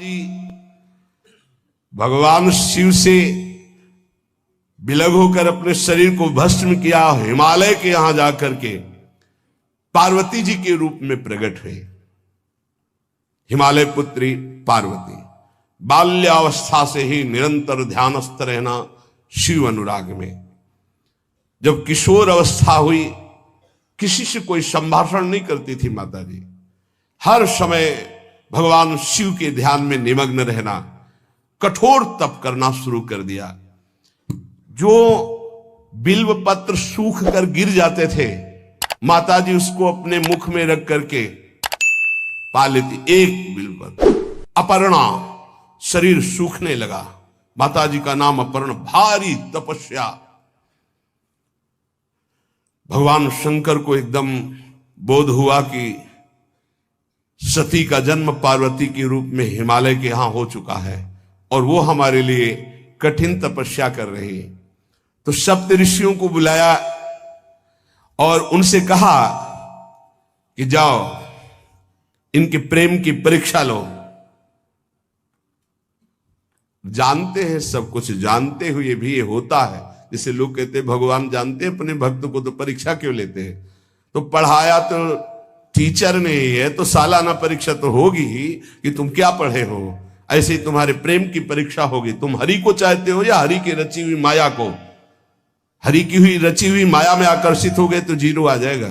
जी भगवान शिव से विलग होकर अपने शरीर को भस्म किया, हिमालय के यहां जाकर के पार्वती जी के रूप में प्रकट हुए। हिमालय पुत्री पार्वती बाल्यावस्था से ही निरंतर ध्यानस्थ रहना शिव अनुराग में। जब किशोर अवस्था हुई, किसी से कोई संभाषण नहीं करती थी माता जी, हर समय भगवान शिव के ध्यान में निमग्न रहना, कठोर तप करना शुरू कर दिया। जो बिल्व पत्र सूख कर गिर जाते थे, माता जी उसको अपने मुख में रख करके पा लेती। एक बिल्व पत्र, अपर्णा, शरीर सूखने लगा। माता जी का नाम अपर्णा। भारी तपस्या। भगवान शंकर को एकदम बोध हुआ कि सती का जन्म पार्वती के रूप में हिमालय के यहां हो चुका है और वो हमारे लिए कठिन तपस्या कर रही है। तो सप्त ऋषियों को बुलाया और उनसे कहा कि जाओ इनके प्रेम की परीक्षा लो। जानते हैं, सब कुछ जानते हुए भी ये होता है। जैसे लोग कहते हैं भगवान जानते हैं अपने भक्त को, तो परीक्षा क्यों लेते हैं? तो पढ़ाया तो टीचर ने ही है, तो सालाना परीक्षा तो होगी ही कि तुम क्या पढ़े हो। ऐसे ही तुम्हारे प्रेम की परीक्षा होगी। तुम हरि को चाहते हो या हरि की रची हुई माया को? हरि की हुई रची हुई माया में आकर्षित हो गए तो जीरो आ जाएगा।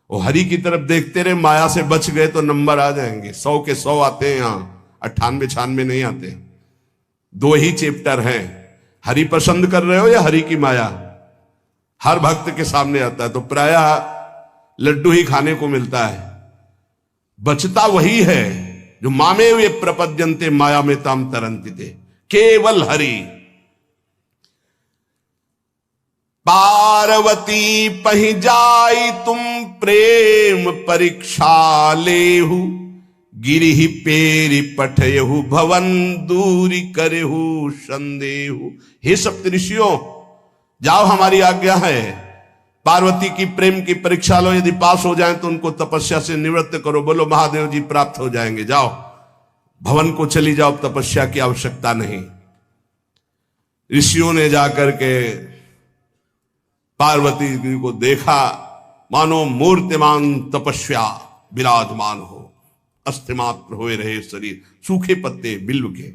वो हरि की तरफ देखते रहे, माया से बच गए तो नंबर आ जाएंगे। 100 के 100 आते हैं, यहाँ 98-96 नहीं आते। 2 ही चैप्टर हैं, हरि पसंद कर रहे हो या हरि की माया। हर भक्त के सामने आता है तो प्रायः लड्डू ही खाने को मिलता है। बचता वही है जो मामे वे प्रपद्यन्ते माया में ताम तरंति थे, केवल हरि। पार्वती पहि जाई तुम प्रेम परीक्षा लेहु, गिरिहि पेरि पठयहु भवन दूरी करेहु संदेहु। हे सप्तऋषियों, जाओ हमारी आज्ञा है, पार्वती की प्रेम की परीक्षा लो। यदि पास हो जाएं तो उनको तपस्या से निवृत्त करो। बोलो महादेव जी प्राप्त हो जाएंगे। जाओ भवन को चली जाओ, तपस्या की आवश्यकता नहीं। ऋषियों ने जाकर के पार्वती जी को देखा, मानो मूर्तिमान तपस्या विराजमान हो, अस्थिमात्र हुए रहे शरीर, सूखे पत्ते बिल्व के।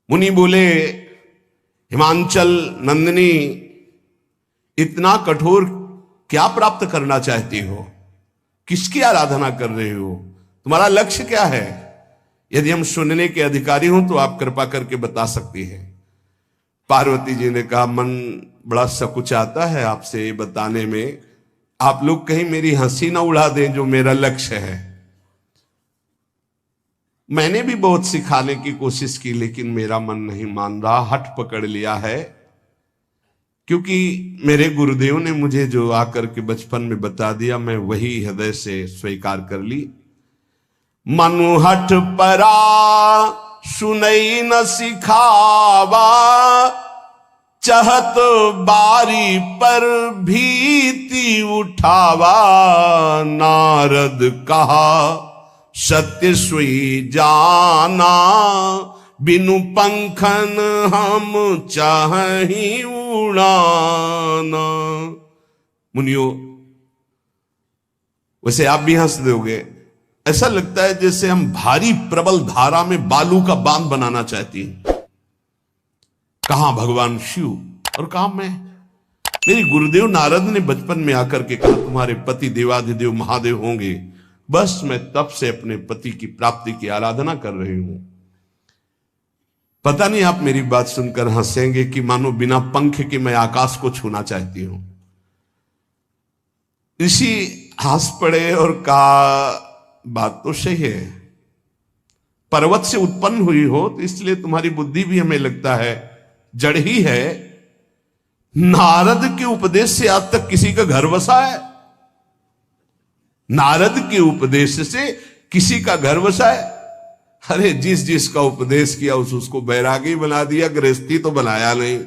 मुनि बोले, हिमांचल नंदिनी, इतना कठोर क्या प्राप्त करना चाहती हो? किसकी आराधना कर रहे हो? तुम्हारा लक्ष्य क्या है? यदि हम सुनने के अधिकारी हों तो आप कृपा करके बता सकती हैं। पार्वती जी ने कहा, मन बड़ा सकुचाता है आपसे ये बताने में। आप लोग कहीं मेरी हंसी ना उड़ा दें जो मेरा लक्ष्य है। मैंने भी बहुत सिखाने की कोशिश की, लेकिन मेरा मन नहीं मान रहा, हठ पकड़ लिया है। क्योंकि मेरे गुरुदेव ने मुझे जो आकर के बचपन में बता दिया, मैं वही हृदय से स्वीकार कर ली। मनु हठ परा सुनई न सिखावा, चहत बारी पर भीति उठावा। नारद कहा सत्य सोई जाना, बिनु पंखन हम चाहि उड़ाना। मुनियों, वैसे आप भी हंस दोगे। ऐसा लगता है जैसे हम भारी प्रबल धारा में बालू का बांध बनाना चाहती हैं। कहां भगवान शिव और कहां मैं? मेरी गुरुदेव नारद ने बचपन में आकर के कहा, तुम्हारे पति देवाधिदेव महादेव होंगे। बस मैं तब से अपने पति की प्राप्ति की आराधना कर रही हूं। पता नहीं आप मेरी बात सुनकर हंसेंगे कि मानो बिना पंख के मैं आकाश को छूना चाहती हूं। ऋषि हंस पड़े और कहा, बात तो सही है, पर्वत से उत्पन्न हुई हो तो इसलिए तुम्हारी बुद्धि भी हमें लगता है जड़ ही है। नारद के उपदेश से आज तक किसी का घर बसा है? नारद के उपदेश से किसी का घर बसा है? अरे जिस जिसका उपदेश किया उसको बैरागी बना दिया, गृहस्थी तो बनाया नहीं।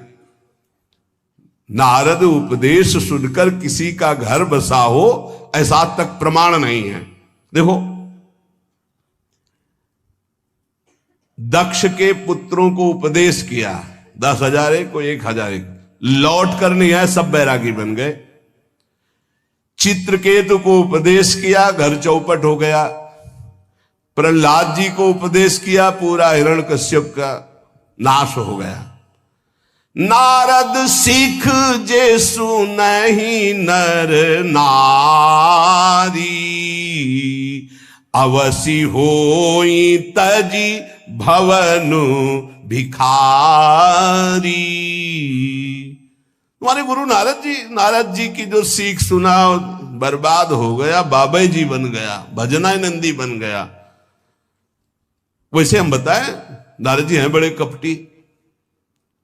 नारद उपदेश सुनकर किसी का घर बसा हो ऐसा तक प्रमाण नहीं है। देखो, दक्ष के पुत्रों को उपदेश किया, 10,000 एक को 1,000 एक, लौट कर नहीं आए, सब बैरागी बन गए। चित्रकेतु को उपदेश किया, घर चौपट हो गया। प्रहलाद जी को उपदेश किया, पूरा हिरण्यकश्यप का नाश हो गया। नारद सिख जे सुनहि नर नारी, अवसि होई तजी भवनु भिखारी। तुम्हारे गुरु नारद जी की जो सीख सुना बर्बाद हो गया, बाबा जी बन गया, भजनानंदी बन गया। वैसे हम बताएं, नारद जी हैं बड़े कपटी,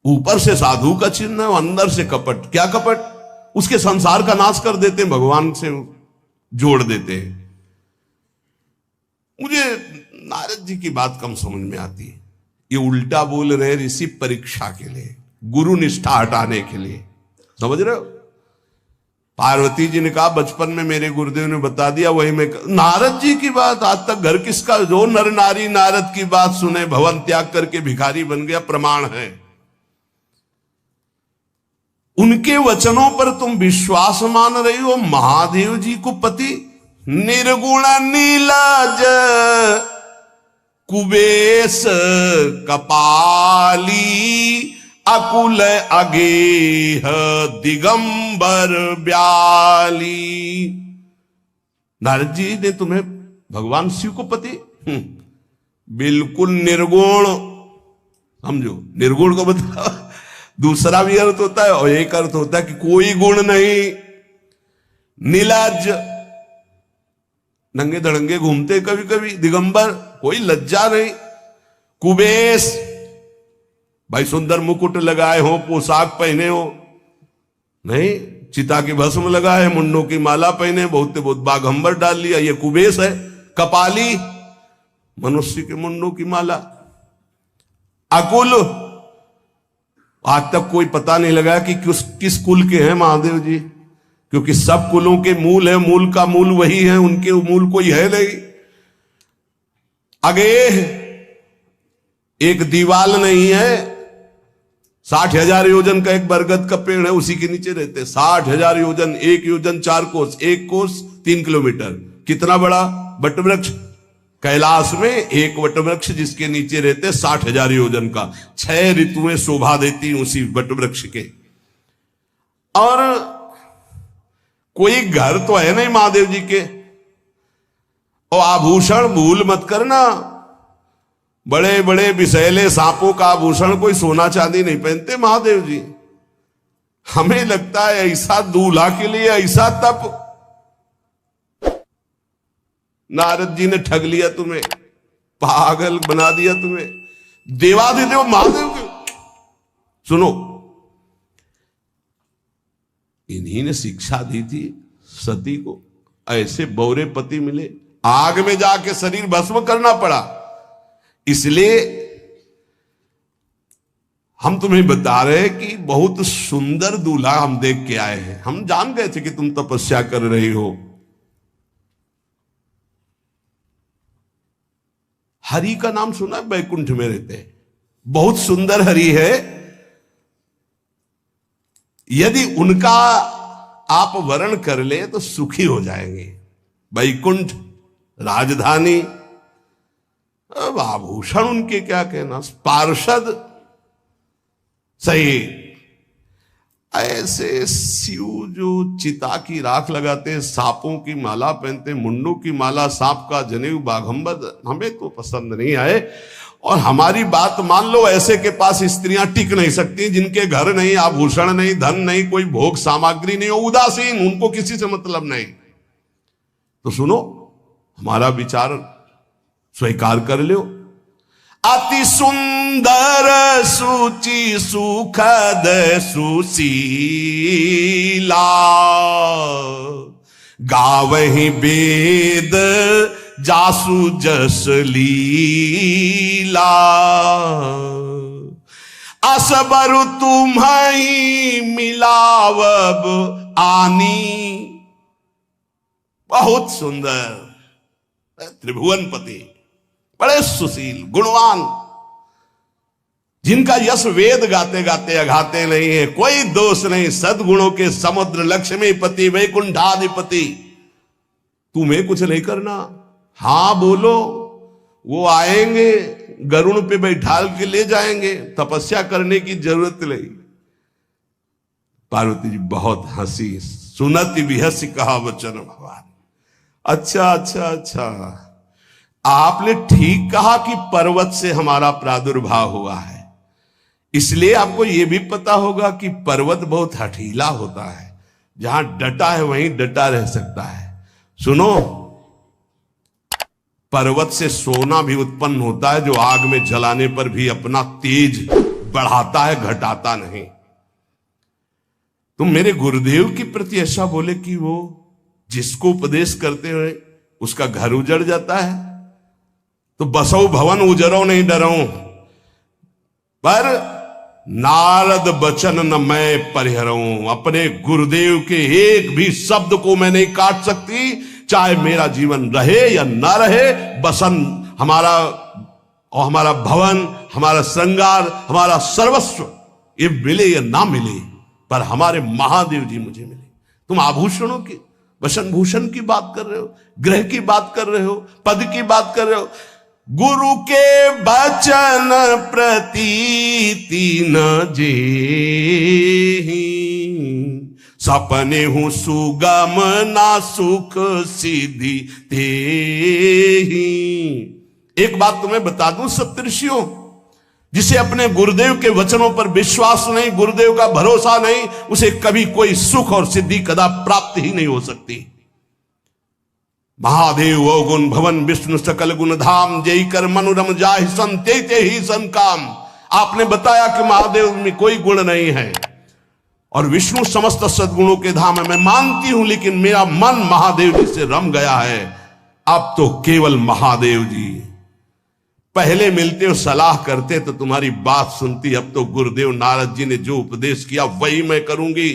ऊपर से साधु का चिन्ह है, अंदर से कपट। क्या कपट? उसके संसार का नाश कर देते हैं, भगवान से जोड़ देते हैं। मुझे नारद जी की बात कम समझ में आती है। ये उल्टा बोल रहे ऋषि परीक्षा के लिए, गुरु निष्ठा हटाने के लिए, समझ रहे हो? पार्वती जी ने कहा बचपन में मेरे गुरुदेव ने बता दिया, वही मैं। नारद जी की बात आज तक घर किसका? जो नर नारी नारद की बात सुने भवन त्याग करके भिखारी बन गया, प्रमाण है। उनके वचनों पर तुम विश्वास मान रही हो। महादेव जी को पति निर्गुण नीलाज कुबेश कपाली, अकुल अगेह दिगंबर ब्याली। नारद जी ने तुम्हें भगवान शिव को पति बिल्कुल निर्गुण समझो। निर्गुण को बताओ, दूसरा भी अर्थ होता है और एक अर्थ होता है कि कोई गुण नहीं। नीलाज, नंगे धड़ंगे घूमते कभी कभी। दिगंबर, कोई लज्जा नहीं। कुबेश, भाई सुंदर मुकुट लगाए हो, पोशाक पहने हो, नहीं, चिता की भस्म लगाए, मुंडों की माला पहने, बहुत बाघंबर डाल लिया, ये कुबेश है। कपाली, मनुष्य के मुंडों की माला। अकुल, आज तक कोई पता नहीं लगा कि किस कुल के हैं महादेव जी, क्योंकि सब कुलों के मूल है, मूल का मूल वही है, उनके मूल कोई है नहीं। आगे एक दीवाल नहीं है, 60,000 योजन का एक बरगद का पेड़ है, उसी के नीचे रहते। 60,000 योजन, 1 योजन 4 कोस, 1 कोस 3 किलोमीटर। कितना बड़ा वटवृक्ष? कैलाश में एक वटवृक्ष जिसके नीचे रहते 60,000 योजन का। 6 ऋतुएं शोभा देती उसी वटवृक्ष के। और कोई घर तो है नहीं महादेव जी के। और आभूषण भूल मत करना, बड़े बड़े विषैले सांपों का आभूषण कोई सोना चांदी नहीं पहनते महादेव जी। हमें लगता है ऐसा दूल्हा के लिए ऐसा तप। नारद जी ने ठग लिया तुम्हें, पागल बना दिया तुम्हें। देवाधिदेव महादेव के सुनो, इन्हीं ने शिक्षा दी थी सती को। ऐसे बौरे पति मिले, आग में जाके शरीर भस्म करना पड़ा। इसलिए हम तुम्हें बता रहे हैं कि बहुत सुंदर दूल्हा हम देख के आए हैं। हम जान गए थे कि तुम तपस्या कर रही हो। हरि का नाम सुना है? बैकुंठ में रहते हैं, बहुत सुंदर हरि है। यदि उनका आप वर्ण कर ले तो सुखी हो जाएंगे। बैकुंठ राजधानी, अब आभूषण उनके क्या कहना, पार्षद सही। ऐसे शिव जो चिता की राख लगाते हैं, सांपों की माला पहनते, मुंडों की माला, सांप का जनेऊ, बाघंबर, हमें तो पसंद नहीं आए। और हमारी बात मान लो, ऐसे के पास स्त्रियां टिक नहीं सकती जिनके घर नहीं, आभूषण नहीं, धन नहीं, कोई भोग सामग्री नहीं, उदासीन, उनको किसी से मतलब नहीं। तो सुनो, हमारा विचार स्वीकार कर लो। अति सुंदर सुचि सुखद सुशीला, गावहि वेद जासु जस लीला, असबर तुम्हि मिलावब आनी। बहुत सुंदर त्रिभुवनपति, बड़े सुशील, गुणवान, जिनका यश वेद गाते गाते अघाते नहीं है, कोई दोष नहीं, सद्गुणों के समुद्र, लक्ष्मीपति, वैकुंठाधिपति, तुम्हें कुछ नहीं करना। हां बोलो, वो आएंगे, गरुड़ पे बैठाल के ले जाएंगे, तपस्या करने की जरूरत नहीं। पार्वती जी बहुत हंसी, सुनति बिहसी कहा वचन भगवान। अच्छा अच्छा अच्छा, आपने ठीक कहा कि पर्वत से हमारा प्रादुर्भाव हुआ है, इसलिए आपको यह भी पता होगा कि पर्वत बहुत हठीला होता है, जहां डटा है वहीं डटा रह सकता है। सुनो, पर्वत से सोना भी उत्पन्न होता है, जो आग में जलाने पर भी अपना तेज बढ़ाता है, घटाता नहीं। तुम मेरे गुरुदेव के प्रति ऐसा बोले कि वो जिसको उपदेश करते हुए उसका घर उजड़ जाता है, तो बसो भवन उजरो नहीं डरो, पर नारद बचन न मैं परिहरऊं। अपने गुरुदेव के एक भी शब्द को मैं नहीं काट सकती, चाहे मेरा जीवन रहे या ना रहे। बसन हमारा और हमारा भवन, हमारा श्रृंगार, हमारा सर्वस्व, ये मिले या ना मिले, पर हमारे महादेव जी मुझे मिले। तुम आभूषणों की, वसन भूषण की बात कर रहे हो, ग्रह की बात कर रहे हो, पद की बात कर रहे हो। गुरु के बचन प्रतीति न जेहि, सपने हूं सुगम ना सुख सिद्धि तेहि। एक बात तुम्हें बता दूं सप्तऋषियों, जिसे अपने गुरुदेव के वचनों पर विश्वास नहीं, गुरुदेव का भरोसा नहीं, उसे कभी कोई सुख और सिद्धि कदा प्राप्त ही नहीं हो सकती। महादेव अवगुण भवन विष्णु सकल गुण धाम, जय कर मनोरम जाहि सन ते ही सन काम। आपने बताया कि महादेव में कोई गुण नहीं है और विष्णु समस्त सद्गुणों के धाम है, मैं मानती हूं, लेकिन मेरा मन महादेव जी से रम गया है। अब तो केवल महादेव जी, पहले मिलते हो सलाह करते तो तुम्हारी बात सुनती, अब तो गुरुदेव नारद जी ने जो उपदेश किया वही मैं करूंगी।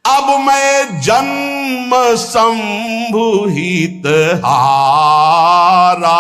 अब मैं जन्म संभुहित हारा,